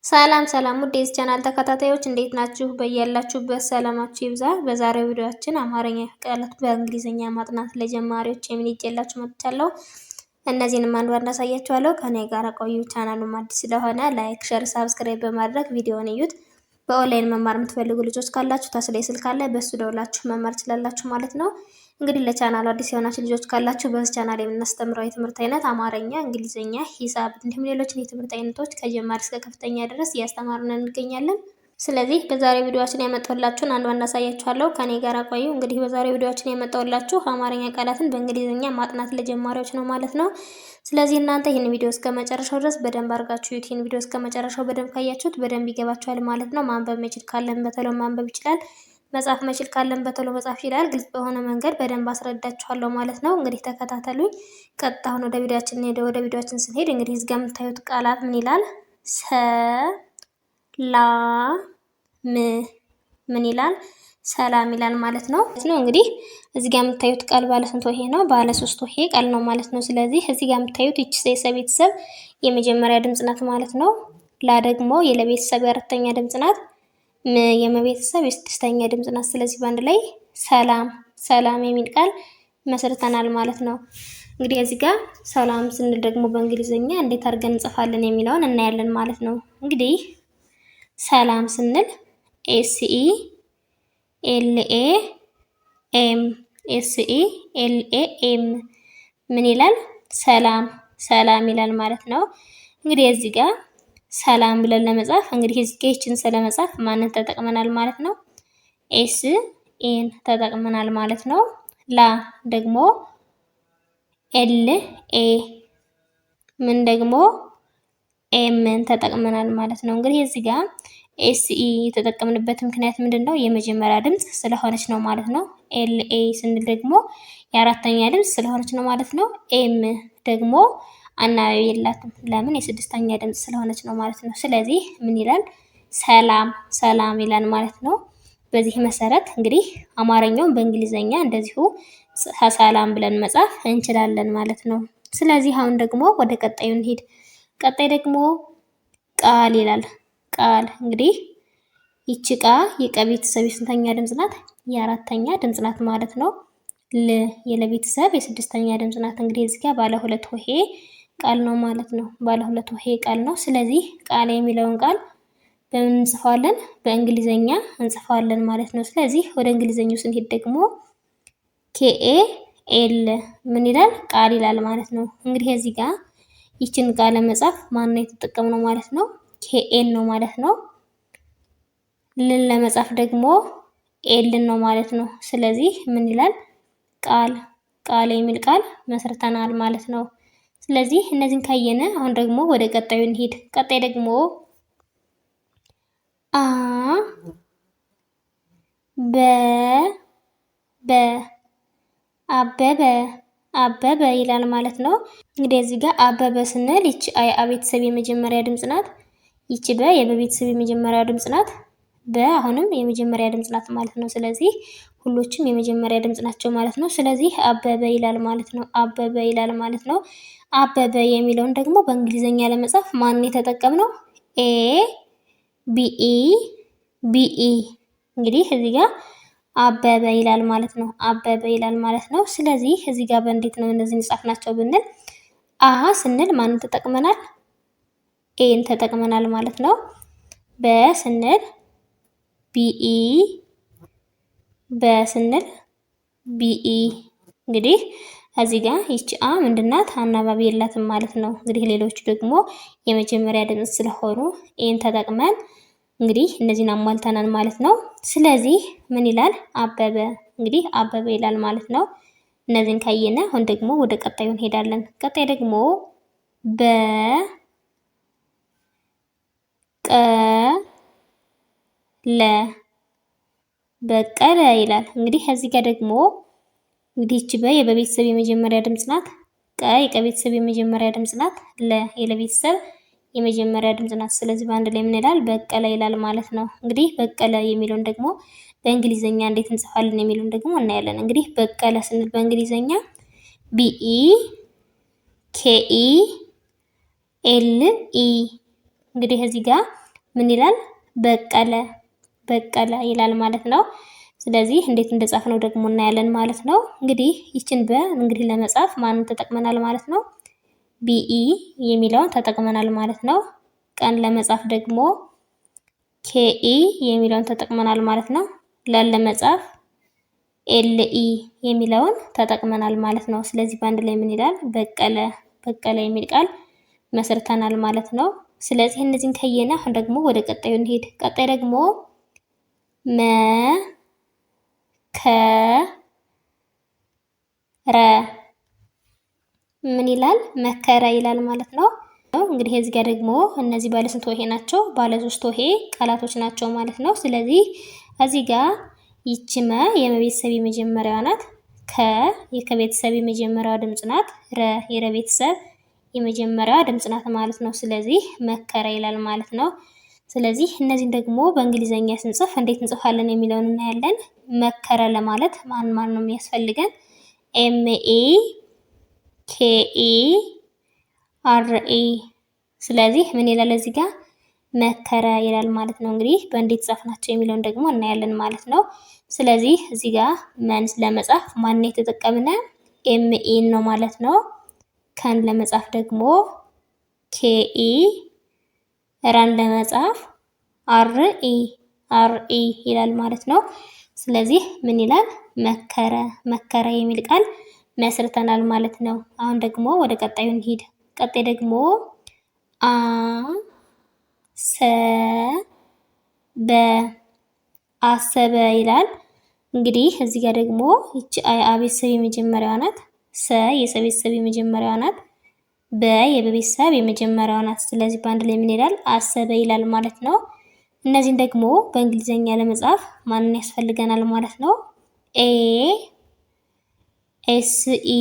ሰላም ሰላም ውድ የዚህ ቻናል ተከታታዮች እንዴት ናችሁ? በያላችሁበት ሰላማችሁ ይብዛ። በዛሬው ቪዲዮአችን አማርኛ ቃላት በእንግሊዝኛ ማጥናት ለጀማሪዎች የሚል ይዤላችሁ መጥቻለሁ። እነዚህንም አንድ ባንድ አሳያችኋለሁ። ከኔ ጋር ቆዩ። ቻናሉም አዲስ ስለሆነ ላይክ፣ ሼር፣ ሳብስክራይብ በማድረግ ቪዲዮውን እዩት። በኦንላይን መማር የምትፈልጉ ልጆች ካላችሁ ታስላይ ስልክ አለ፣ በሱ ደውላችሁ መማር ትችላላችሁ ማለት ነው። እንግዲህ ለቻናሉ አዲስ የሆናችሁ ልጆች ካላችሁ በዚህ ቻናል የምናስተምረው የትምህርት አይነት አማርኛ፣ እንግሊዝኛ፣ ሂሳብ እንዲሁም ሌሎችን የትምህርት አይነቶች ከጀማሪ እስከ ከፍተኛ ድረስ እያስተማርን እንገኛለን። ስለዚህ በዛሬው ቪዲዮአችን ያመጣሁላችሁን አንድ ባንድ አሳያችኋለሁ። ከኔ ጋር ቆዩ። እንግዲህ በዛሬው ቪዲዮአችን ያመጣሁላችሁ አማርኛ ቃላትን በእንግሊዝኛ ማጥናት ለጀማሪዎች ነው ማለት ነው። ስለዚህ እናንተ ይህን ቪዲዮ እስከ መጨረሻው ድረስ በደንብ አድርጋችሁ ይህን ቪዲዮ እስከ መጨረሻው በደንብ ካያችሁት በደንብ ይገባችኋል ማለት ነው። ማንበብ መቻል ካለን በተለው ማንበብ ይችላል። መጻፍ መቻል ካለን በተሎ መጻፍ ይችላል። ግልጽ በሆነ መንገድ በደንብ አስረዳችኋለሁ ማለት ነው። እንግዲህ ተከታተሉኝ። ቀጥታ አሁን ወደ ቪዲዮአችን ስንሄድ እንግዲህ እዚህ ጋር የምታዩት ቃላት ምን ይላል? ምን ይላል? ሰላም ይላል ማለት ነው። እንግዲህ እዚህ ጋር የምታዩት ቃል ባለ ስንት ሆሄ ነው? ባለ 3 ሆሄ ቃል ነው ማለት ነው። ስለዚህ እዚህ ጋር የምታዩት ይቺ የሰቤተሰብ የመጀመሪያ ድምጽ ናት ማለት ነው። ላ ደግሞ የለቤተሰብ የአራተኛ ድምጽ ናት። የመቤተሰብ የስድስተኛ ድምጽ ናት። ስለዚህ በአንድ ላይ ሰላም የሚል ቃል መስርተናል ማለት ነው። እንግዲህ እዚህ ጋር ሰላም ስንል ደግሞ በእንግሊዝኛ እንዴት አድርገን እንጽፋለን የሚለውን እናያለን ማለት ነው። እንግዲህ ሰላም ስንል SELAM ምን ይላል? ሰላም ይላል ማለት ነው። እንግዲህ እዚህ ጋር ሰላም ብለን ለመጻፍ እንግዲህ እዚህ ጋር ይችን ስለመጻፍ ማንን ተጠቅመናል ማለት ነው? ኤን ተጠቅመናል ማለት ነው። ላ ደግሞ LA ምን ደግሞ ኤምን ተጠቅመናል ማለት ነው። እንግዲህ እዚህ ጋር SE የተጠቀምንበት ምክንያት ምንድነው? የመጀመሪያ ድምጽ ስለሆነች ነው ማለት ነው። LA ስንል ደግሞ የአራተኛ ድምጽ ስለሆነች ነው ማለት ነው። ኤም ደግሞ አናባቢ የላትም። ለምን? የስድስተኛ ድምጽ ስለሆነች ነው ማለት ነው። ስለዚህ ምን ይላል? ሰላም ይላል ማለት ነው። በዚህ መሰረት እንግዲህ አማርኛውን በእንግሊዝኛ እንደዚሁ ሰላም ብለን መጻፍ እንችላለን ማለት ነው። ስለዚህ አሁን ደግሞ ወደ ቀጣዩ እንሂድ። ቀጣይ ደግሞ ቃል ይላል። ቃል እንግዲህ ይቺ ቃ የቀ ቤተሰብ የስንተኛ ድምጽ ናት? የአራተኛ ድምጽ ናት ማለት ነው። የለቤተሰብ የስድስተኛ ድምጽ ናት። እንግዲህ እዚህ ጋር ባለ 2 ሆሄ ቃል ነው ማለት ነው። ባለ 2 ሆሄ ቃል ነው። ስለዚህ ቃል የሚለውን ቃል በምን እንጽፋለን? በእንግሊዝኛ እንጽፋለን ማለት ነው። ስለዚህ ወደ እንግሊዝኛው ስንሄድ ደግሞ KAL ምን ይላል? ቃል ይላል ማለት ነው። እንግዲህ እዚህ ጋር ይችን ቃል ለመጻፍ ማን ነው የተጠቀምነው ማለት ነው? KN ነው ማለት ነው። ልን ለመጻፍ ደግሞ ኤልን ነው ማለት ነው። ስለዚህ ምን ይላል? ቃል የሚል ቃል መስርተናል ማለት ነው። ስለዚህ እነዚህን ካየነ አሁን ደግሞ ወደ ቀጣዩ እንሂድ። ቀጣይ ደግሞ አበበ ይላል ማለት ነው። እንግዲህ እዚህ ጋር አበበ ስንል ይቺ አ ቤተሰብ የመጀመሪያ ድምጽ ናት። ይቺ የበቤተሰብ የመጀመሪያ ድምጽ ናት። አሁንም የመጀመሪያ ድምጽ ናት ማለት ነው። ስለዚህ ሁሎችም የመጀመሪያ ድምጽ ናቸው ማለት ነው። ስለዚህ አበበ ይላል ማለት ነው። አበበ ይላል ማለት ነው። አበበ የሚለውን ደግሞ በእንግሊዝኛ ለመጻፍ ማን የተጠቀምነው? BE እንግዲህ እዚህ ጋር አበበ ይላል ማለት ነው። አበበ ይላል ማለት ነው። ስለዚህ እዚህ ጋር በእንዴት ነው እነዚህን ጻፍናቸው ብንል ስንል ማንን ተጠቅመናል? ኤን ተጠቅመናል ማለት ነው። በስንል BE እንግዲህ እዚህ ጋር ይቺ ምንድናት? አናባቢ የላትም ማለት ነው። እንግዲህ ሌሎቹ ደግሞ የመጀመሪያ ድምጽ ስለሆኑ ኤን ተጠቅመን እንግዲህ እነዚህን አሟልተናል ማለት ነው። ስለዚህ ምን ይላል? አበበ እንግዲህ አበበ ይላል ማለት ነው። እነዚህን ካየነ አሁን ደግሞ ወደ ቀጣዩ እንሄዳለን። ቀጣይ ደግሞ በቀለ ይላል። እንግዲህ እዚህ ጋር ደግሞ እንግዲህ ይቺ የበቤተሰብ የመጀመሪያ ድምጽ ናት። የቀ ቤተሰብ የመጀመሪያ ድምጽ ናት። የለቤተሰብ የመጀመሪያ ድምጽ ናት። ስለዚህ በአንድ ላይ ምን ይላል? በቀለ ይላል ማለት ነው። እንግዲህ በቀለ የሚለውን ደግሞ በእንግሊዝኛ እንዴት እንጽፋለን የሚለውን ደግሞ እናያለን። እንግዲህ በቀለ ስንል በእንግሊዝኛ BEKELE እንግዲህ እዚህ ጋር ምን ይላል? በቀለ በቀለ ይላል ማለት ነው። ስለዚህ እንዴት እንደጻፍነው ደግሞ እናያለን ማለት ነው። እንግዲህ ይችን በ እንግዲህ ለመጻፍ ማንን ተጠቅመናል ማለት ነው? ቢኢ የሚለውን ተጠቅመናል ማለት ነው። ቀን ለመጻፍ ደግሞ ኬኢ የሚለውን ተጠቅመናል ማለት ነው። ለን ለመጻፍ ኤልኢ የሚለውን ተጠቅመናል ማለት ነው። ስለዚህ በአንድ ላይ ምን ይላል? በቀለ በቀለ የሚል ቃል መስርተናል ማለት ነው። ስለዚህ እነዚህን ከየና አሁን ደግሞ ወደ ቀጣዩ እንሄድ። ቀጣይ ደግሞ መከረ ምን ይላል? መከረ ይላል ማለት ነው። እንግዲህ እዚህ ጋር ደግሞ እነዚህ ባለ ስንት ሆሄ ናቸው? ባለ ሶስት ሆሄ ቃላቶች ናቸው ማለት ነው። ስለዚህ እዚህ ጋር ይቺ መ የመቤተሰብ የመጀመሪያዋ ናት። ከቤተሰብ የመጀመሪያዋ ድምጽ ናት። ረ የረቤተሰብ የመጀመሪያዋ ድምጽ ናት ማለት ነው። ስለዚህ መከረ ይላል ማለት ነው። ስለዚህ እነዚህን ደግሞ በእንግሊዘኛ ስንጽፍ እንዴት እንጽፋለን የሚለውን እናያለን። መከረ ለማለት ማን ነው የሚያስፈልገን? ኤምኤ ኬኢ አርኢ። ስለዚህ ምን ይላል እዚህ ጋር? መከረ ይላል ማለት ነው። እንግዲህ በእንዴት ጻፍናቸው የሚለውን ደግሞ እናያለን ማለት ነው። ስለዚህ እዚህ ጋር መንስ ለመጻፍ ማን የተጠቀምነ? ኤምኢ ነው ማለት ነው። ከን ለመጻፍ ደግሞ ኬኢ፣ ራን ለመጻፍ አርኢ ይላል ማለት ነው። ስለዚህ ምን ይላል? መከረ መከረ የሚል ቃል መስርተናል ማለት ነው። አሁን ደግሞ ወደ ቀጣዩ እንሂድ። ቀጣይ ደግሞ አሰበ ይላል። እንግዲህ እዚህ ጋር ደግሞ ይቺ አ ቤተሰብ የመጀመሪያዋ ናት። ሰ የሰ ቤተሰብ የመጀመሪያዋ ናት። በ የበቤተሰብ የመጀመሪያዋ ናት። ስለዚህ በአንድ ላይ ምን ይላል? አሰበ ይላል ማለት ነው። እነዚህን ደግሞ በእንግሊዘኛ ለመጻፍ ማንን ያስፈልገናል ማለት ነው? ኤ ኤስኢ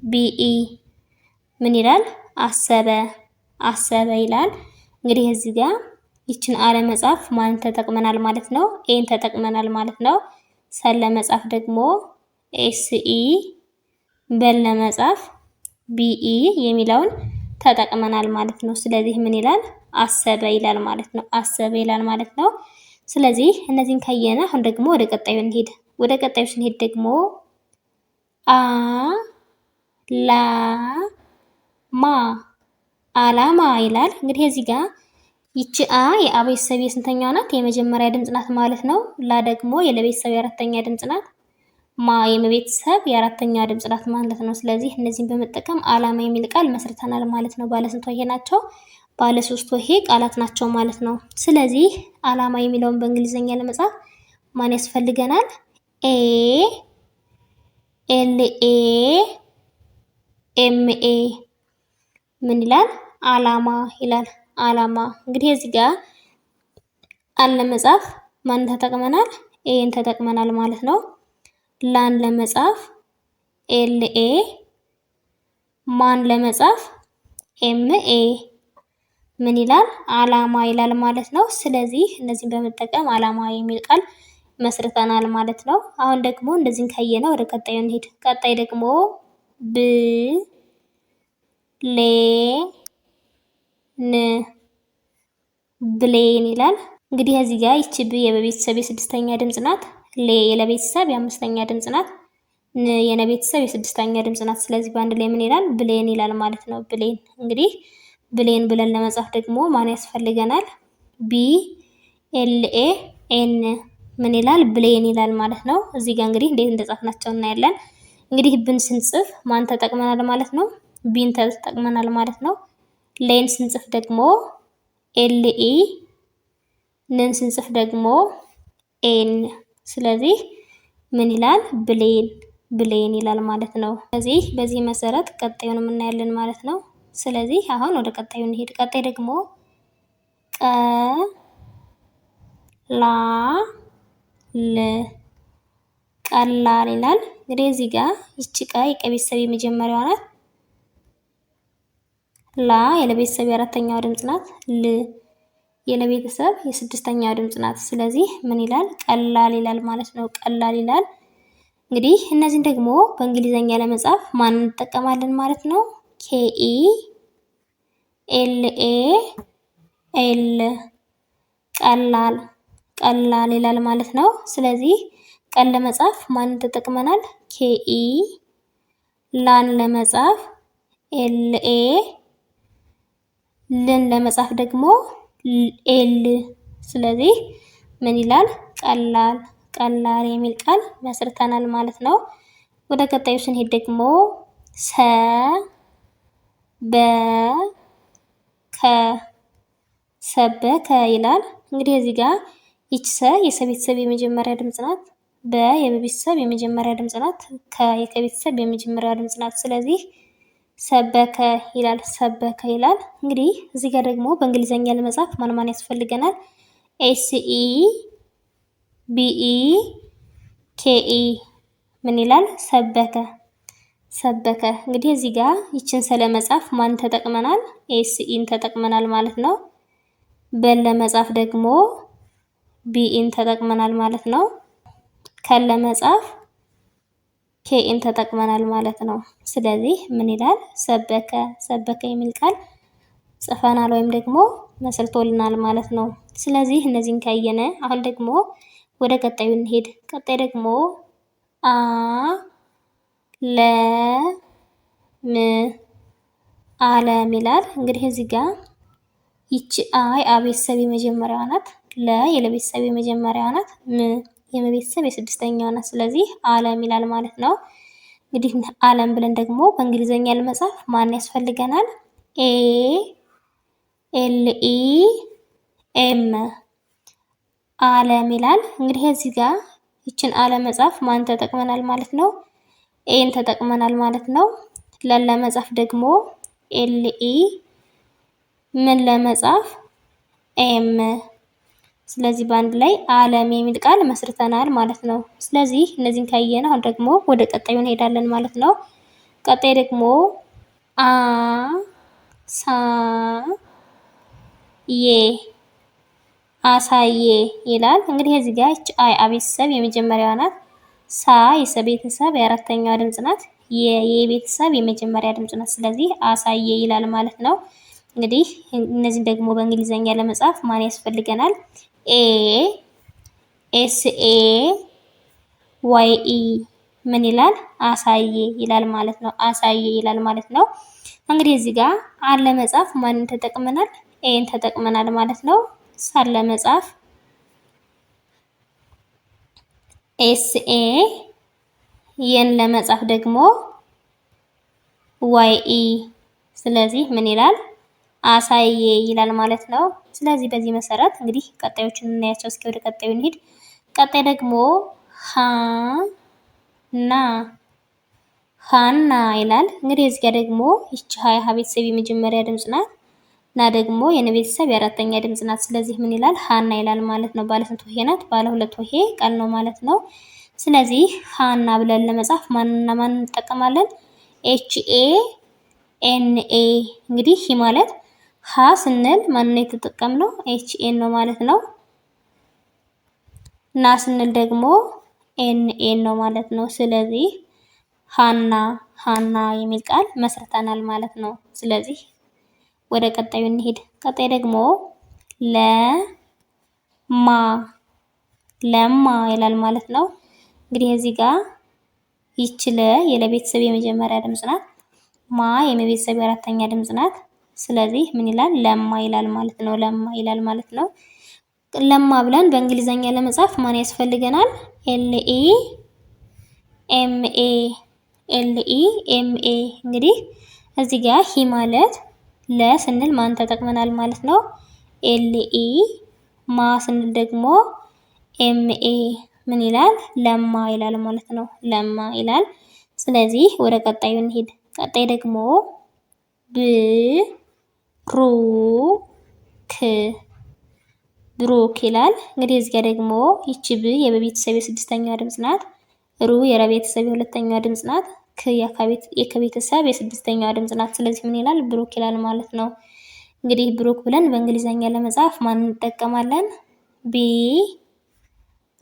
ቢኢ ምን ይላል? አሰበ አሰበ ይላል። እንግዲህ እዚህ ጋር ይችን አለ መጻፍ ማንን ተጠቅመናል ማለት ነው? ኤን ተጠቅመናል ማለት ነው። ሰን ለመጻፍ ደግሞ ኤስኢ፣ በን ለመጻፍ ቢኢ የሚለውን ተጠቅመናል ማለት ነው። ስለዚህ ምን ይላል? አሰበ ይላል ማለት ነው። አሰበ ይላል ማለት ነው። ስለዚህ እነዚህን ካየን አሁን ደግሞ ወደ ቀጣዩ እንሄድ። ወደ ቀጣዩ ስንሄድ ደግሞ አላማ ይላል። እንግዲህ እዚህ ጋር ይቺ አ የአ ቤተሰብ የስንተኛዋ ናት? የመጀመሪያ ድምጽ ናት ማለት ነው። ላ ደግሞ የለቤተሰብ የአራተኛ ድምጽ ናት። ማ የመቤተሰብ የአራተኛ ድምጽ ናት ማለት ነው። ስለዚህ እነዚህን በመጠቀም አላማ የሚል ቃል መስርተናል ማለት ነው። ባለ ስንት ሆሄ ናቸው? ባለ ሶስት ሆሄ ቃላት ናቸው ማለት ነው። ስለዚህ አላማ የሚለውን በእንግሊዘኛ ለመጻፍ ማን ያስፈልገናል? ኤ ኤልኤ ኤምኤ ምን ይላል? አላማ ይላል። አላማ እንግዲህ እዚህ ጋር አን ለመጻፍ ማን ተጠቅመናል? ኤን ተጠቅመናል ማለት ነው። ላን ለመጻፍ ኤልኤ፣ ማን ለመጻፍ ኤምኤ ምን ይላል? አላማ ይላል ማለት ነው። ስለዚህ እነዚህን በመጠቀም አላማ የሚል ቃል መስርተናል ማለት ነው። አሁን ደግሞ እንደዚህን ካየነው ወደ ቀጣዩ እንሄድ። ቀጣይ ደግሞ ብሌን ይላል። እንግዲህ እዚህ ጋር ይቺ ብ የበቤተሰብ የስድስተኛ ድምጽ ናት። ሌ የለቤተሰብ የአምስተኛ ድምጽ ናት። ን የነቤተሰብ የስድስተኛ ድምጽ ናት። ስለዚህ በአንድ ላይ ምን ይላል? ብሌን ይላል ማለት ነው። ብሌን እንግዲህ ብሌን ብለን ለመጻፍ ደግሞ ማን ያስፈልገናል? ቢ ኤልኤ ኤን ምን ይላል? ብሌን ይላል ማለት ነው። እዚህ ጋር እንግዲህ እንዴት እንደጻፍናቸው እናያለን። እንግዲህ ብን ስንጽፍ ማን ተጠቅመናል ማለት ነው? ቢን ተጠቅመናል ማለት ነው። ሌን ስንጽፍ ደግሞ ኤልኢ፣ ንን ስንጽፍ ደግሞ ኤን። ስለዚህ ምን ይላል? ብሌን ብሌን ይላል ማለት ነው። ስለዚህ በዚህ መሰረት ቀጣዩን እናያለን ማለት ነው። ስለዚህ አሁን ወደ ቀጣዩ እንሄድ። ቀጣይ ደግሞ ቀላል ይላል። እንግዲህ እዚህ ጋር ይቺ ቃ የቀ ቤተሰብ የመጀመሪያዋ ናት። ላ የለቤተሰብ የአራተኛዋ ድምጽ ናት። ል የለቤተሰብ የስድስተኛዋ ድምጽ ናት። ስለዚህ ምን ይላል? ቀላል ይላል ማለት ነው። ቀላል ይላል። እንግዲህ እነዚህን ደግሞ በእንግሊዘኛ ለመጻፍ ማን እንጠቀማለን ማለት ነው? ኬኢ ኤልኤ ኤል ቀላል ቀላል ይላል ማለት ነው። ስለዚህ ቀን ለመጻፍ ማንን ተጠቅመናል? ኬኢ። ላን ለመጻፍ ኤልኤ። ልን ለመጻፍ ደግሞ ኤል። ስለዚህ ምን ይላል? ቀላል ቀላል የሚል ቃል መስርተናል ማለት ነው። ወደ ቀጣዩ ስንሄድ ደግሞ ሰ በ ከ ሰበከ ይላል። እንግዲህ እዚህ ጋር ይች ሰ የሰ ቤተሰብ የመጀመሪያ ድምፅ ናት። በ የበቤተሰብ የመጀመሪያ ድምፅ ናት። ከ የከቤተሰብ የመጀመሪያ ድምፅ ናት። ስለዚህ ሰበከ ይላል። ሰበከ ይላል። እንግዲህ እዚህ ጋር ደግሞ በእንግሊዘኛ ለመጻፍ ማን ማን ያስፈልገናል? ኤስኢ ቢኢ ኬኢ ምን ይላል? ሰበከ ሰበከ። እንግዲህ እዚህ ጋር ይችን ስለመጻፍ ማን ተጠቅመናል? ኤስኢን ተጠቅመናል ማለት ነው። በን ለመጻፍ ደግሞ ቢኢን ተጠቅመናል ማለት ነው። ከን ለመጻፍ ኬኢን ተጠቅመናል ማለት ነው። ስለዚህ ምን ይላል? ሰበከ ሰበከ የሚል ቃል ጽፈናል ወይም ደግሞ መስርቶልናል ማለት ነው። ስለዚህ እነዚህን ካየነ አሁን ደግሞ ወደ ቀጣዩ እንሄድ። ቀጣይ ደግሞ አ ለ ም አለም ይላል። እንግዲህ እዚህ ጋር ይቺ አይ አቤተሰብ የመጀመሪያዋ ናት። ለ የለቤተሰብ የመጀመሪያዋ ናት። ም የመቤተሰብ የስድስተኛዋ ናት። ስለዚህ አለም ይላል ማለት ነው። እንግዲህ አለም ብለን ደግሞ በእንግሊዘኛ ለመጻፍ ማን ያስፈልገናል? ኤ ኤልኢ ኤም አለም ይላል። እንግዲህ እዚህ ጋር ይችን አለም መጻፍ ማን ተጠቅመናል ማለት ነው? ኤን ተጠቅመናል ማለት ነው። ለን ለመጻፍ ደግሞ ኤልኢ፣ ምን ለመጻፍ ኤም። ስለዚህ በአንድ ላይ አለም የሚል ቃል መስርተናል ማለት ነው። ስለዚህ እነዚህን ካየን አሁን ደግሞ ወደ ቀጣዩ እንሄዳለን ማለት ነው። ቀጣይ ደግሞ አ ሳ ዬ አሳዬ ይላል። እንግዲህ እዚህ ጋር አይ አቤተሰብ የመጀመሪያዋ ናት። ሳ የሰ ቤተሰብ የአራተኛዋ ድምፅ ናት። የቤተሰብ የመጀመሪያ ድምፅ ናት። ስለዚህ አሳዬ ይላል ማለት ነው። እንግዲህ እነዚህን ደግሞ በእንግሊዘኛ ለመጻፍ ማን ያስፈልገናል? ኤ ኤስኤ ዋይ ኢ ምን ይላል? አሳዬ ይላል ማለት ነው። አሳዬ ይላል ማለት ነው። እንግዲህ እዚህ ጋር አን ለመጻፍ ማንን ተጠቅመናል? ኤን ተጠቅመናል ማለት ነው። ሳን ለመጻፍ ኤስኤ፣ የን ለመጻፍ ደግሞ ዋይ ኢ። ስለዚህ ምን ይላል? አሳዬ ይላል ማለት ነው። ስለዚህ በዚህ መሰረት እንግዲህ ቀጣዮችን እናያቸው። እስኪ ወደ ቀጣዩ እንሂድ። ቀጣይ ደግሞ ሃ ና ሃና ይላል። እንግዲህ እዚህ ጋር ደግሞ ይቺ ሀ ቤተሰብ የመጀመሪያ ድምፅ ናት። ና ደግሞ የነ ቤተሰብ የአራተኛ ድምፅ ናት። ስለዚህ ምን ይላል? ሃና ይላል ማለት ነው። ባለ ስንት ሆሄ ናት? ባለ ሁለት ሆሄ ቃል ነው ማለት ነው። ስለዚህ ሃና ብለን ለመጻፍ ማንና ማን እንጠቀማለን? ኤች ኤ ኤን ኤ። እንግዲህ ይህ ማለት ሀ ስንል ማንን የተጠቀምነው? ኤች ኤን ነው ማለት ነው። ና ስንል ደግሞ ኤን ኤን ነው ማለት ነው። ስለዚህ ሃና ሃና የሚል ቃል መስርተናል ማለት ነው። ስለዚህ ወደ ቀጣዩ እንሄድ። ቀጣይ ደግሞ ለማ ለማ ይላል ማለት ነው። እንግዲህ እዚህ ጋር ይች ለ የለቤተሰብ የመጀመሪያ ድምፅ ናት። ማ የመቤተሰብ የአራተኛ ድምፅ ናት። ስለዚህ ምን ይላል? ለማ ይላል ማለት ነው። ለማ ይላል ማለት ነው። ለማ ብለን በእንግሊዘኛ ለመጻፍ ማን ያስፈልገናል? ኤልኢ ኤምኤ ኤልኢ ኤምኤ። እንግዲህ እዚህ ጋር ሂ ማለት ለ ስንል ማን ተጠቅመናል ማለት ነው? ኤልኢ። ማ ስንል ደግሞ ኤምኤ ምን ይላል? ለማ ይላል ማለት ነው። ለማ ይላል። ስለዚህ ወደ ቀጣዩ እንሂድ። ቀጣይ ደግሞ ብሩክ ይላል። እንግዲህ እዚህ ጋር ደግሞ ይቺ ብ የበቤተሰብ የስድስተኛዋ ድምፅ ናት። ሩ የረቤተሰብ የሁለተኛዋ ድምፅ ናት። ክ የከቤተሰብ የስድስተኛዋ ድምፅ ናት። ስለዚህ ምን ይላል? ብሩክ ይላል ማለት ነው። እንግዲህ ብሩክ ብለን በእንግሊዘኛ ለመጻፍ ማን እንጠቀማለን? ቢ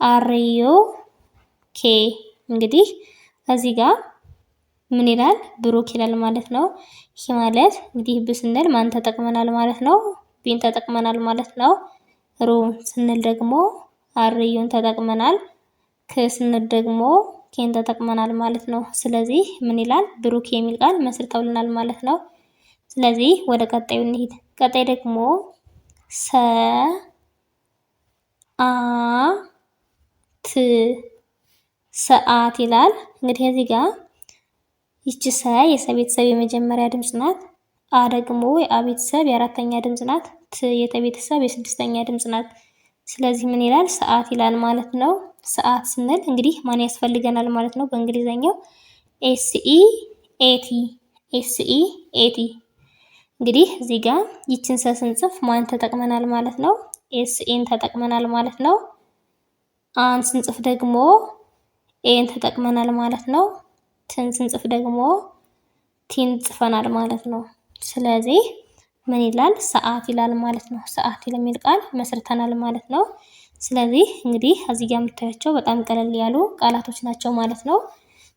አር ዩ ኬ። እንግዲህ እዚህ ጋር ምን ይላል? ብሩክ ይላል ማለት ነው። ይህ ማለት እንግዲህ ብ ስንል ማን ተጠቅመናል ማለት ነው? ቢን ተጠቅመናል ማለት ነው። ሩ ስንል ደግሞ አርዩን ተጠቅመናል። ክ ስንል ደግሞ ኬን ተጠቅመናል ማለት ነው። ስለዚህ ምን ይላል? ብሩክ የሚል ቃል መስርተውልናል ማለት ነው። ስለዚህ ወደ ቀጣዩ እንሂድ። ቀጣይ ደግሞ ሰ አ ት ሰዓት ይላል። እንግዲህ እዚህ ጋር ይቺ ሰ የሰ ቤተሰብ የመጀመሪያ ድምፅ ናት። አ ደግሞ የአ ቤተሰብ የአራተኛ ድምፅ ናት። ት የተ ቤተሰብ የስድስተኛ ድምፅ ናት። ስለዚህ ምን ይላል? ሰዓት ይላል ማለት ነው። ሰዓት ስንል እንግዲህ ማን ያስፈልገናል ማለት ነው? በእንግሊዘኛው ኤስኢ ኤቲ ኤስኢ ኤቲ። እንግዲህ እዚህ ጋር ይችን ሰ ስንጽፍ ማን ተጠቅመናል ማለት ነው? ኤስኢን ተጠቅመናል ማለት ነው። አን ስንጽፍ ደግሞ ኤን ተጠቅመናል ማለት ነው። ትን ስንጽፍ ደግሞ ቲን ጽፈናል ማለት ነው። ስለዚህ ምን ይላል? ሰዓት ይላል ማለት ነው። ሰዓት የሚል ቃል መስርተናል ማለት ነው። ስለዚህ እንግዲህ እዚህ ጋር የምታያቸው በጣም ቀለል ያሉ ቃላቶች ናቸው ማለት ነው።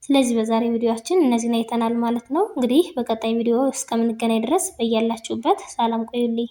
ስለዚህ በዛሬ ቪዲዮአችን እነዚህን አይተናል ማለት ነው። እንግዲህ በቀጣይ ቪዲዮ እስከምንገናኝ ድረስ በያላችሁበት ሰላም ቆዩልኝ።